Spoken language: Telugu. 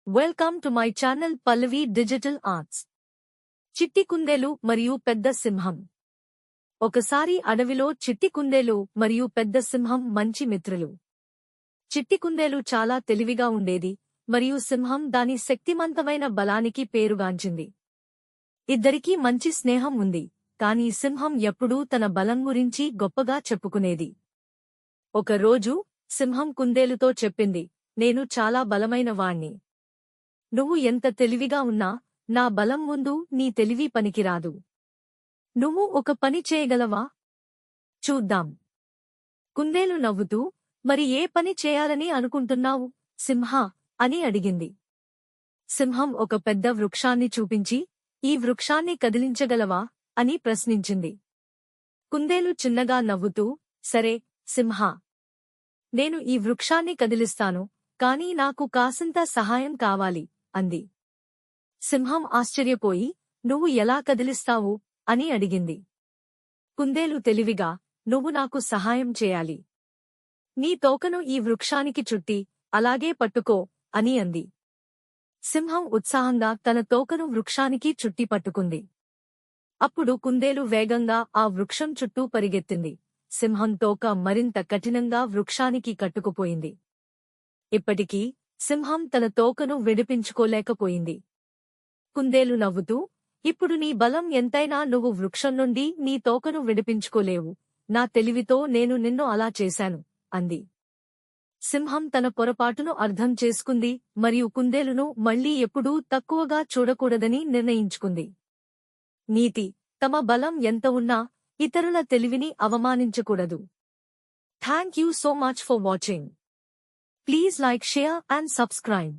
Welcome to my channel Pallavi digital arts. చిట్టి కుందేలు మరియు పెద్ద సింహం. ఒకసారి అడవిలో చిట్టి కుందేలు మరియు పెద్ద సింహం మంచి మిత్రులు. చిట్టి కుందేలు చాలా తెలివిగా ఉండేది మరియు సింహం దాని శక్తిమంతమైన బలానికి పేరుగాంచింది. ఇద్దరికీ మంచి స్నేహం ఉంది, కానీ సింహం ఎప్పుడూ తన బలం గురించి గొప్పగా చెప్పుకునేది. ఒకరోజు సింహం కుందేలుతో చెప్పింది, నేను చాలా బలమైన వాణ్ణి. నువ్వు ఎంత తెలివిగా ఉన్నా నా బలం ముందు నీ తెలివి పనికిరాదు. నువ్వు ఒక పని చేయగలవా? చూద్దాం. కుందేలు నవ్వుతూ, మరి ఏ పని చేయాలని అనుకుంటున్నావు సింహా అని అడిగింది. సింహం ఒక పెద్ద వృక్షాన్ని చూపించి, ఈ వృక్షాన్ని కదిలించగలవా అని ప్రశ్నించింది. కుందేలు చిన్నగా నవ్వుతూ, సరే సింహా, నేను ఈ వృక్షాన్ని కదిలిస్తాను, కానీ నాకు కాసింత సహాయం కావాలి అంది. సింహం ఆశ్చర్యపోయి, నువ్వు ఎలా కదిలిస్తావు అని అడిగింది. కుందేలు తెలివిగా, నువ్వు నాకు సహాయం చేయాలి. నీ తోకను ఈ వృక్షానికి చుట్టి అలాగే పట్టుకో అని అంది. సింహం ఉత్సాహంగా తన తోకను వృక్షానికి చుట్టి పట్టుకుంది. అప్పుడు కుందేలు వేగంగా ఆ వృక్షం చుట్టూ పరిగెత్తింది. సింహం తోక మరింత కఠినంగా వృక్షానికి కట్టుకుపోయింది. ఇప్పటికీ సింహం తన తోకను విడిపించుకోలేకపోయింది. కుందేలు నవ్వుతూ, ఇప్పుడు నీ బలం ఎంతైనా నువ్వు వృక్షం నుండి నీ తోకను విడిపించుకోలేవు. నా తెలివితో నేను నిన్ను అలా చేశాను అంది. సింహం తన పొరపాటును అర్థం చేసుకుంది మరియు కుందేలును మళ్లీ ఎప్పుడూ తక్కువగా చూడకూడదని నిర్ణయించుకుంది. నీతి: తమ బలం ఎంత ఉన్నా ఇతరుల తెలివిని అవమానించకూడదు. Thank you so much for watching. Please like, share and subscribe.